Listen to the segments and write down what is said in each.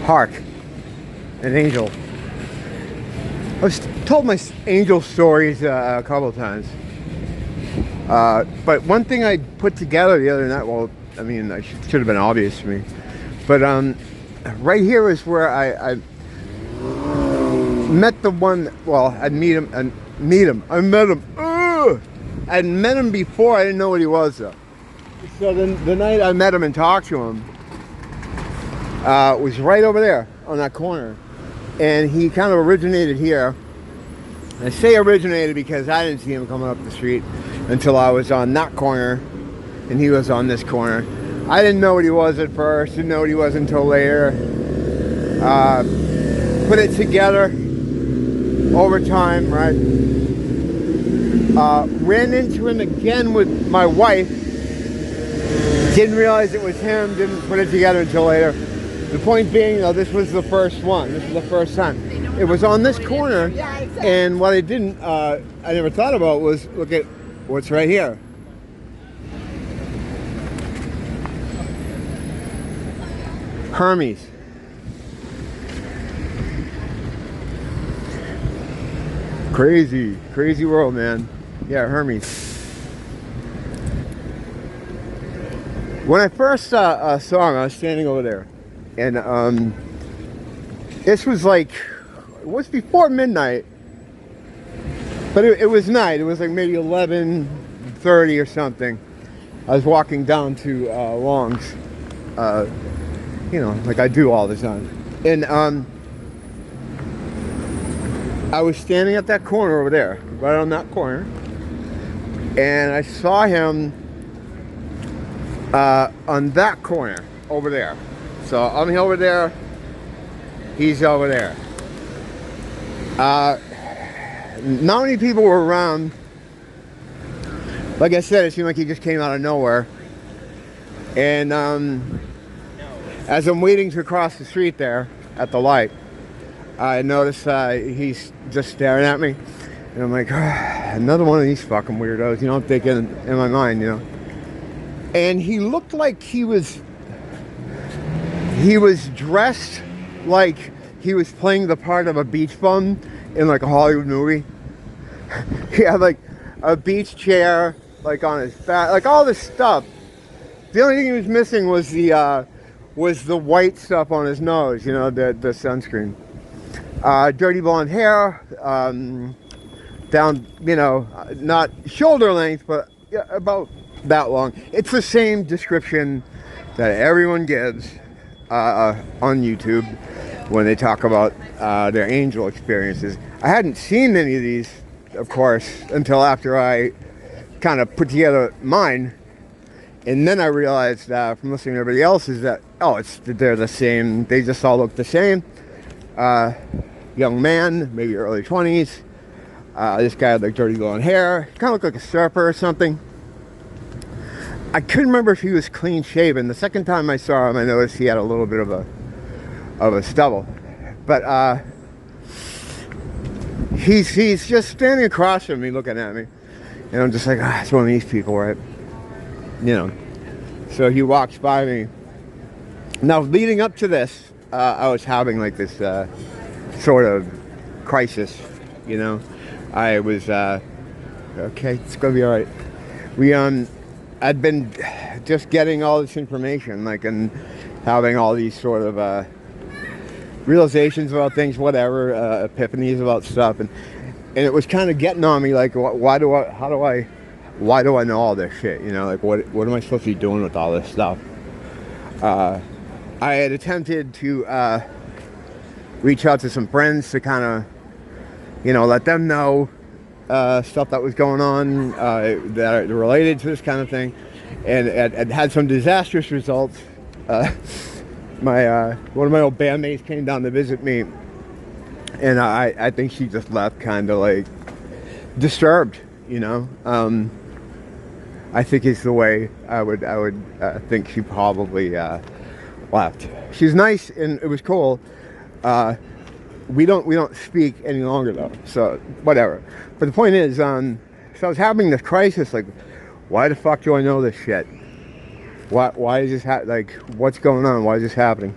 Hark, an angel. I've told my angel stories a couple of times. But one thing I put together the other night, well, I mean, it should have been obvious to me. But right here is where I met the one, well, I met him. I'd met him before, I didn't know what he was though. So then the night I met him and talked to him, was right over there on that corner. And he kind of originated here. I say originated because I didn't see him coming up the street until I was on that corner and he was on this corner. I didn't know what he was at first, didn't know what he was until later. Put it together over time, right? Ran into him again with my wife. Didn't realize it was him, didn't put it together until later. The point being, though, this was the first one. This is the first time. It was on this corner, and what I didn't, I never thought about was, look at what's right here. Hermes. Crazy, crazy world, man. Yeah, Hermes. When I first saw him, I was standing over there, and this was like, it was before midnight, but it was night. It was like maybe 11:30 or something. I was walking down to Long's, you know, like I do all the time, and I was standing at that corner over there, right on that corner, and I saw him on that corner over there. So I'm over there, he's over there. Not many people were around. Like I said, it seemed like he just came out of nowhere. And as I'm waiting to cross the street there at the light, I noticed he's just staring at me. And I'm like, another one of these fucking weirdos, you know, I'm thinking in my mind, you know. And he looked like he was dressed like he was playing the part of a beach bum in like a Hollywood movie. He had like a beach chair like on his back, like all this stuff. The only thing he was missing was the white stuff on his nose, you know, the sunscreen. Dirty blonde hair, down, you know, not shoulder length, but yeah, about that long. It's the same description that everyone gives on YouTube when they talk about their angel experiences. I hadn't seen any of these, of course, until after I kind of put together mine, and then I realized from listening to everybody else's that, oh, they're the same. They just all look the same. Young man, maybe early 20s. This guy had like dirty blonde hair. Kind of looked like a surfer or something. I couldn't remember if he was clean shaven. The second time I saw him, I noticed he had a little bit of a stubble. But he's just standing across from me looking at me. And I'm just like, it's one of these people, right? You know. So he walks by me. Now, leading up to this, I was having like this sort of crisis, you know. I was, okay, it's gonna be all right. I'd been just getting all this information, like, and having all these sort of realizations about things, whatever, epiphanies about stuff, and it was kind of getting on me, like, why do I know all this shit, you know, like, what am I supposed to be doing with all this stuff? I had attempted to reach out to some friends to kind of, you know, let them know stuff that was going on that are related to this kind of thing, and it had some disastrous results. One of my old bandmates came down to visit me, and I think she just left kind of like disturbed, you know. I think is the way I would think she probably left. She's nice and it was cool. We don't speak any longer though, so whatever. But the point is, so I was having this crisis, like, why the fuck do I know this shit? Why is this like, what's going on? Why is this happening?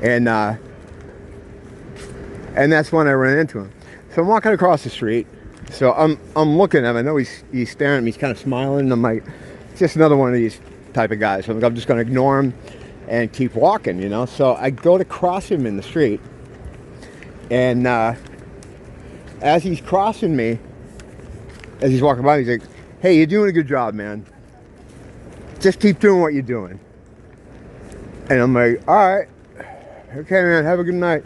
And that's when I ran into him. So I'm walking across the street. So I'm looking at him. I know he's staring at me. He's kind of smiling. And I'm like, just another one of these type of guys. So I'm just going to ignore him and keep walking, you know. So I go to cross him in the street. And as he's crossing me, as he's walking by, he's like, hey, you're doing a good job, man. Just keep doing what you're doing. And I'm like, all right. Okay, man, have a good night.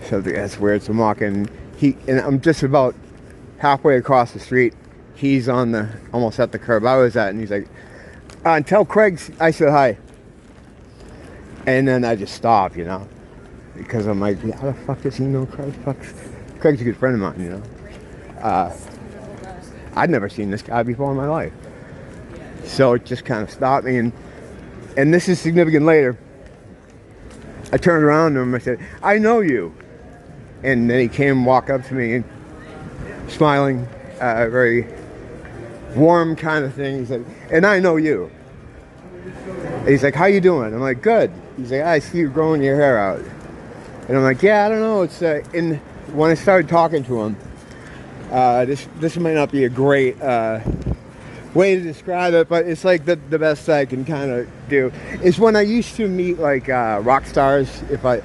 So that's weird. So I'm walking. And I'm just about halfway across the street. He's almost at the curb I was at. And he's like, tell Craig I said hi. And then I just stop, you know. Because I'm like, how the fuck does he know Craig? Craig's a good friend of mine, you know. I'd never seen this guy before in my life. So it just kind of stopped me. And this is significant later. I turned around to him and I said, I know you. And then he came, walk up to me, and smiling, very warm kind of thing. He said, and I know you. And he's like, how you doing? I'm like, good. He's like, I see you growing your hair out. And I'm like, yeah, I don't know. It's and when I started talking to him, this might not be a great way to describe it, but it's like the best I can kind of do. Is when I used to meet like rock stars, if I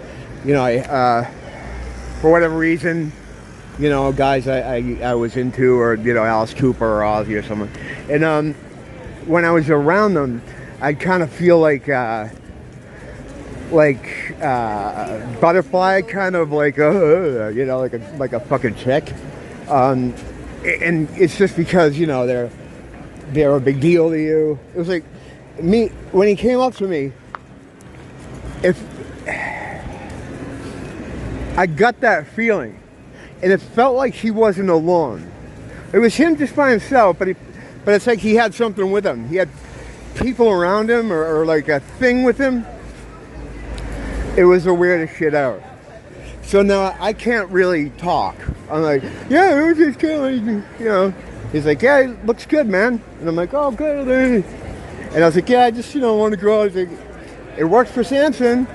for whatever reason, you know, guys I was into, or, you know, Alice Cooper or Ozzy or someone. And when I was around them, I'd kind of feel like butterfly, kind of like, you know, like a fucking chick. And it's just because, you know, they're a big deal to you. It was like me, when he came up to me, if I got that feeling, and it felt like he wasn't alone. It was him just by himself, but it's like he had something with him. He had people around him, or like a thing with him. It was the weirdest shit ever. So now I can't really talk. I'm like, yeah, it was just kind of, you know. He's like, yeah, it looks good, man. And I'm like, oh, good. And I was like, yeah, I just, you know, want to grow. He's like, it works for Samson.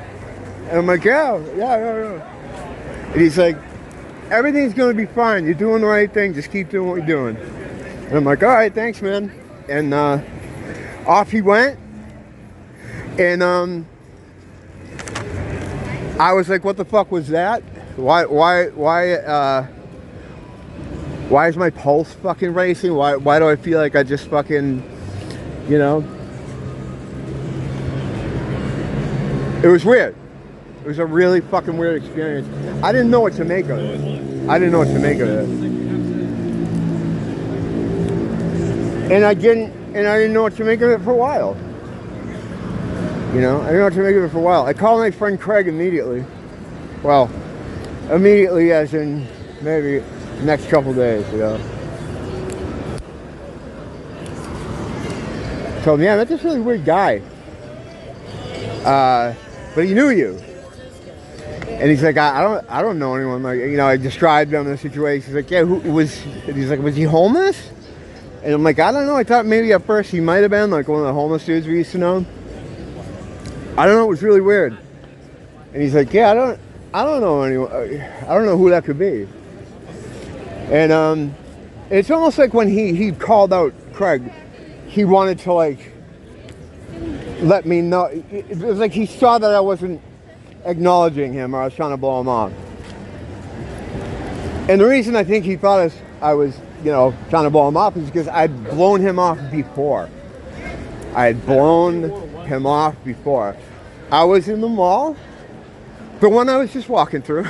And I'm like, yeah. And he's like, everything's going to be fine. You're doing the right thing. Just keep doing what you're doing. And I'm like, all right, thanks, man. And off he went. And I was like, what the fuck was that? Why is my pulse fucking racing? Why do I feel like I just fucking, you know? It was weird. It was a really fucking weird experience. I didn't know what to make of it. And I didn't know what to make of it for a while. You know, I didn't know what to make of it for a while. I called my friend Craig immediately. Well, immediately as in maybe next couple days, you know. So yeah, that's this really weird guy. But he knew you. And he's like, I don't know anyone. Like, you know, I described him in the situation. He's like, yeah, he's like, was he homeless? And I'm like, I don't know. I thought maybe at first he might have been like one of the homeless dudes we used to know. I don't know. It was really weird. And he's like, yeah, I don't know anyone. I don't know who that could be. And it's almost like when he called out Craig, he wanted to like let me know. It was like he saw that I wasn't acknowledging him, or I was trying to blow him off. And the reason I think he thought I was, you know, trying to blow him off is because I'd blown him off before. I had blown him off before. I was in the mall, the one I was just walking through,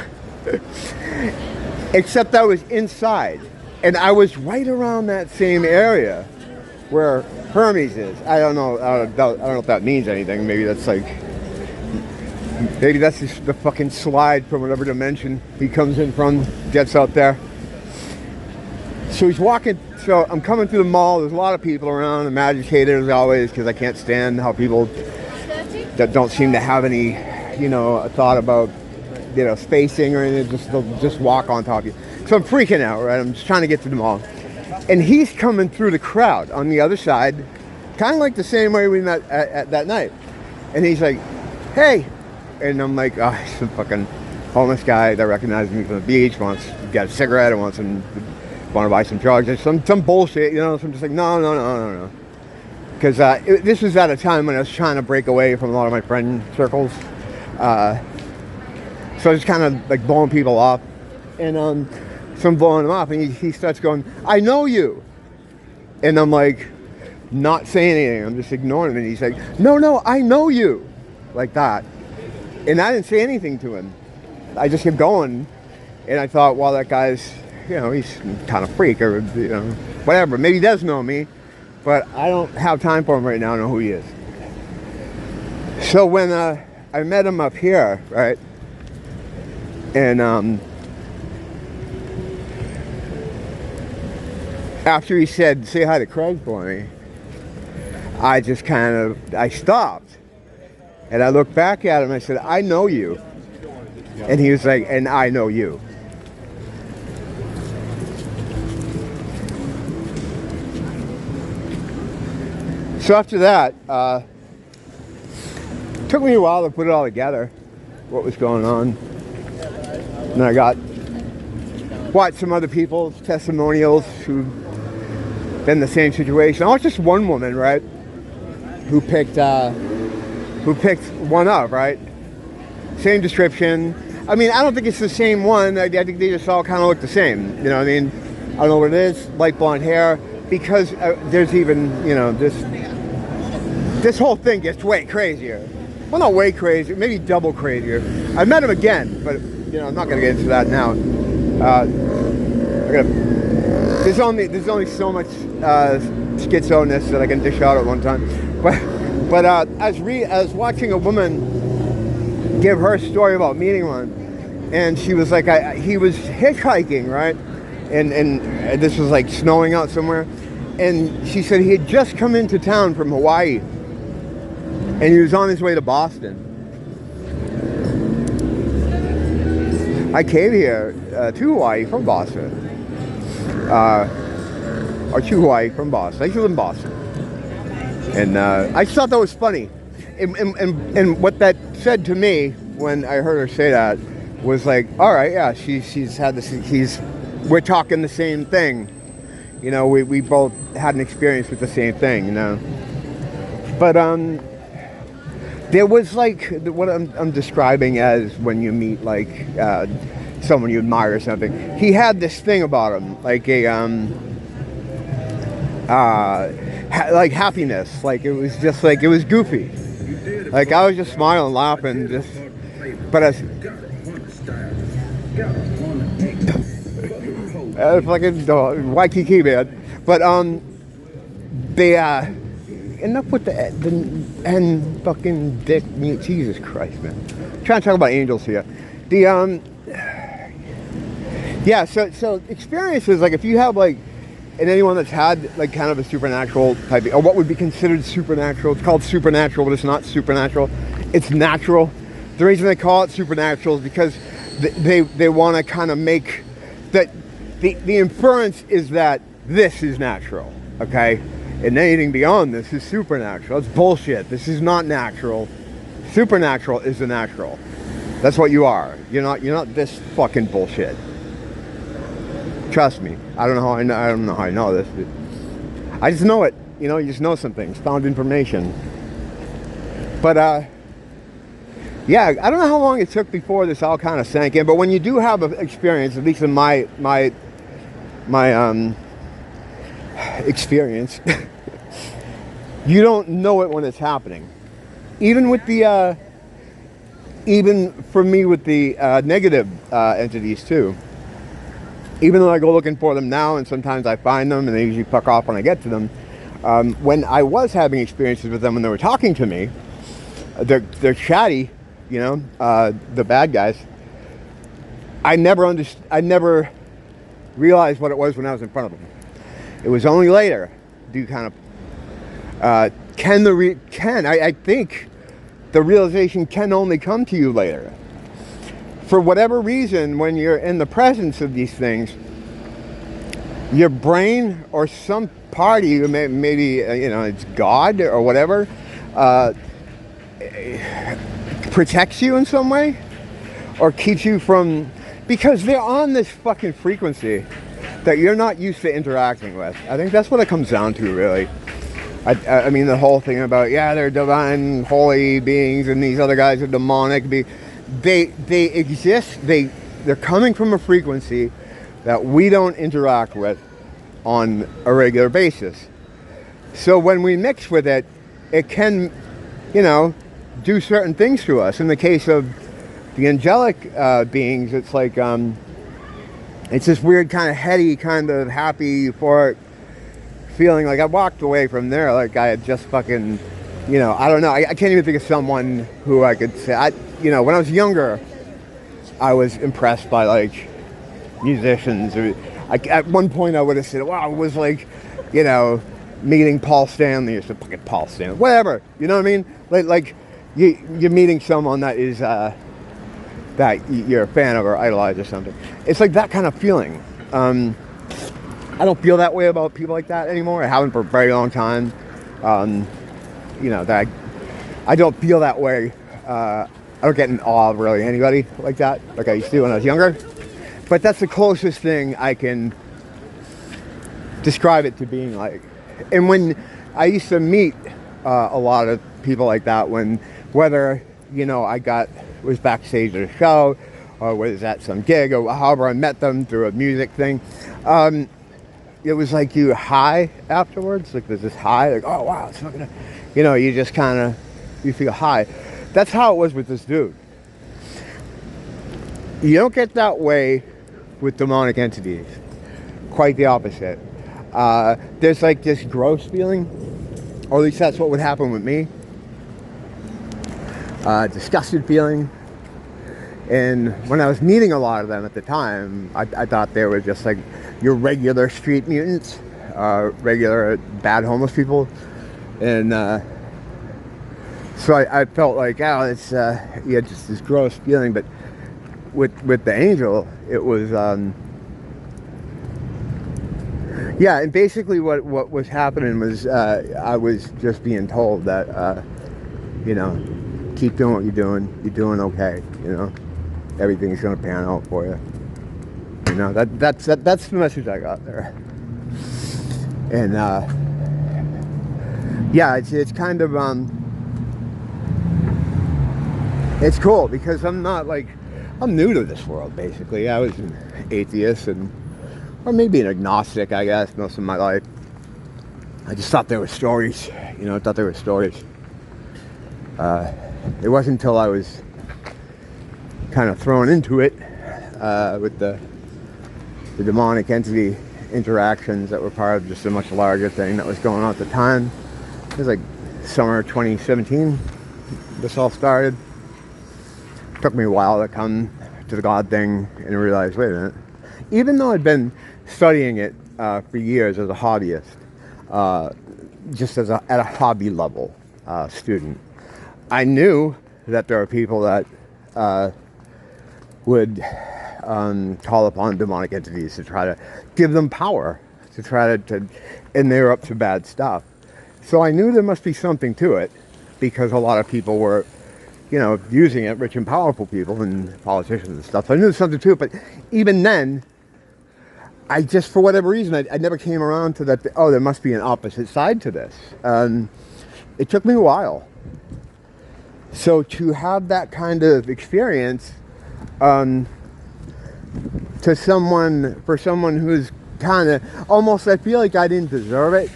except I was inside, and I was right around that same area where Hermes is. I don't know if that means anything. Maybe that's just the fucking slide from whatever dimension he comes in from, gets out there. So he's walking, so I'm coming through the mall, there's a lot of people around, I'm agitated as always, because I can't stand how people that don't seem to have any, you know, thought about, you know, spacing or anything, they'll just walk on top of you. So I'm freaking out, right? I'm just trying to get to the mall. And he's coming through the crowd on the other side, kind of like the same way we met at that night. And he's like, hey, and I'm like, oh, it's some fucking homeless guy that recognizes me from the beach, wants to get a cigarette, and want to buy some drugs, or some bullshit, you know. So I'm just like, no. Because this was at a time when I was trying to break away from a lot of my friend circles. So I was kind of like blowing people off. And so I'm blowing him off, and he starts going, I know you. And I'm like, not saying anything. I'm just ignoring him. And he's like, no, I know you. Like that. And I didn't say anything to him. I just kept going. And I thought, well, that guy's, you know, he's kind of freak, or, you know, whatever. Maybe he does know me, but I don't have time for him right now. I know who he is. So when I met him up here, right, and after he said, say hi to Craig for me, I just I stopped. And I looked back at him, I said, I know you. And he was like, and I know you. So after that, it took me a while to put it all together, what was going on. And I watched some other people's testimonials who've been in the same situation. I watched just one woman, right, who picked one up, right? Same description. I mean, I don't think it's the same one. I think they just all kind of look the same. You know what I mean? I don't know what it is. Light blonde hair. Because there's even, you know, this whole thing gets way crazier. Well, not way crazier, maybe double crazier. I met him again, but, you know, I'm not going to get into that now. There's only so much schizoness that I can dish out at one time. But as watching a woman give her story about meeting one, and she was like, he was hitchhiking, right? And this was like snowing out somewhere, and she said he had just come into town from Hawaii, and he was on his way to Boston. I came here to Hawaii from Boston, or to Hawaii from Boston. I used to live in Boston, and I just thought that was funny, and what that said to me when I heard her say that was like, all right, yeah, she's had this. We're talking the same thing, you know. We both had an experience with the same thing, you know. But there was like what I'm describing as when you meet like someone you admire or something. He had this thing about him, like a like happiness. Like it was just like, it was goofy. Like I was just smiling, laughing, just. But fucking Waikiki, man. But they enough with the and fucking dick. Jesus Christ, man. I'm trying to talk about angels here. The yeah. So experiences, like if you have like, and anyone that's had like kind of a supernatural type, or what would be considered supernatural, it's called supernatural, but it's not supernatural. It's natural. The reason they call it supernatural is because they want to kind of make that. The inference is that this is natural, okay? And anything beyond this is supernatural. It's bullshit. This is not natural. Supernatural is the natural. That's what you are. You're not this fucking bullshit. Trust me. I don't know how I know this, but I just know it. You know, you just know some things. Found information. But yeah, I don't know how long it took before this all kind of sank in, but when you do have an experience, at least in my experience, you don't know it when it's happening. Even with the even for me with the negative entities too. Even though I go looking for them now, and sometimes I find them, and they usually fuck off when I get to them. When I was having experiences with them, when they were talking to me, they're chatty, you know, the bad guys. I never realized what it was when I was in front of them. It was only later do you kind of I think the realization can only come to you later. For whatever reason, when you're in the presence of these things, your brain or some part of you, maybe you know, it's God or whatever, protects you in some way, or keeps you from, because they're on this fucking frequency that you're not used to interacting with. I think that's what it comes down to, really. I mean, the whole thing about, yeah, they're divine, holy beings, and these other guys are demonic. They exist. They're coming from a frequency that we don't interact with on a regular basis. So when we mix with it, it can, you know, do certain things to us. In the case of the angelic beings, it's like, it's this weird kind of heady, kind of happy, euphoric feeling. Like I walked away from there like I had just fucking, you know, I don't know. I can't even think of someone who I could say, you know, when I was younger, I was impressed by like musicians. At one point I would have said, wow, it was like, you know, meeting Paul Stanley or something, fucking Paul Stanley, whatever, you know what I mean? Like you're meeting someone that is, that you're a fan of or idolize or something. It's like that kind of feeling. I don't feel that way about people like that anymore. I haven't for a very long time. You know, that I don't feel that way. I don't get in awe of really anybody like that, like I used to when I was younger. But that's the closest thing I can describe it to being like. And when I used to meet a lot of people like that, whether, you know, was backstage at a show or was at some gig or however I met them through a music thing, it was like you high afterwards. Like there's this high, like, oh wow, it's not gonna, you know, you just kind of, you feel high. That's how it was with this dude. You don't get that way with demonic entities. Quite the opposite. There's like this gross feeling, or at least that's what would happen with me. Disgusted feeling. And when I was meeting a lot of them at the time, I thought they were just like your regular street mutants, regular bad homeless people. And so I felt like, oh, it's yeah, just this gross feeling. But with the angel, it was yeah. And basically, what was happening was I was just being told that you know, keep doing what you're doing. You're doing okay. You know, everything's gonna pan out for you. You know, that's the message I got there. And yeah, it's kind of it's cool because I'm new to this world basically. I was an atheist or maybe an agnostic, I guess, most of my life. I just thought there were stories, you know, I thought there were stories. It wasn't until I was kind of thrown into it with the demonic entity interactions that were part of just a much larger thing that was going on at the time. It was like summer 2017 this all started. It took me a while to come to the God thing and realize, wait a minute, even though I'd been studying it for years as a hobbyist, just at a hobby level student, I knew that there are people that would call upon demonic entities to try to give them power, to try to, and they're up to bad stuff. So I knew there must be something to it, because a lot of people were, you know, using it, rich and powerful people and politicians and stuff. So I knew there was something to it, but even then, I just, for whatever reason, I never came around to that, oh, there must be an opposite side to this. It took me a while. So to have that kind of experience, for someone who's kind of, almost, I feel like I didn't deserve it.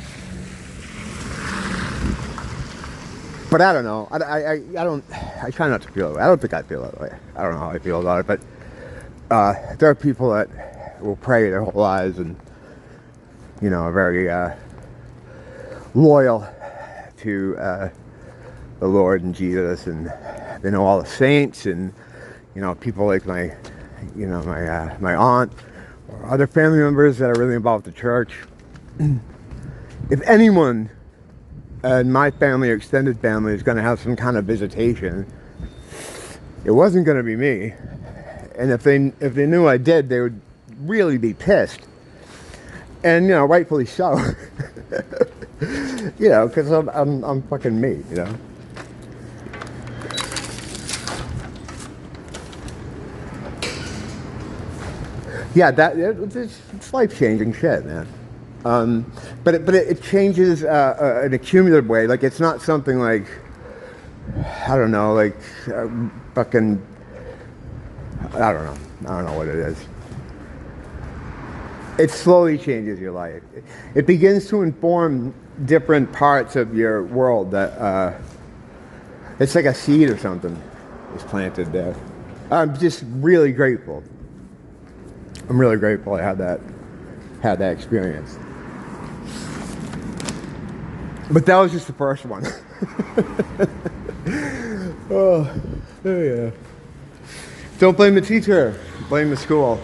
But I don't know. I try not to feel that way. I don't think I feel that way. I don't know how I feel about it, but there are people that will pray their whole lives and, you know, are very loyal to the Lord and Jesus, and they know all the saints, and, you know, people like my aunt or other family members that are really involved with the church. If anyone in my family or extended family is going to have some kind of visitation, it wasn't going to be me. And if they knew I did, they would really be pissed. And, you know, rightfully so. You know, because I'm fucking me, you know. yeah, it's life-changing shit, man. But it changes in a cumulative way. Like, it's not something like, I don't know, like fucking, I don't know what it is. It slowly changes your life. It begins to inform different parts of your world that it's like a seed or something is planted there. I'm just really grateful. I'm really grateful I had that experience. But that was just the first one. Oh yeah. Don't blame the teacher. Blame the school.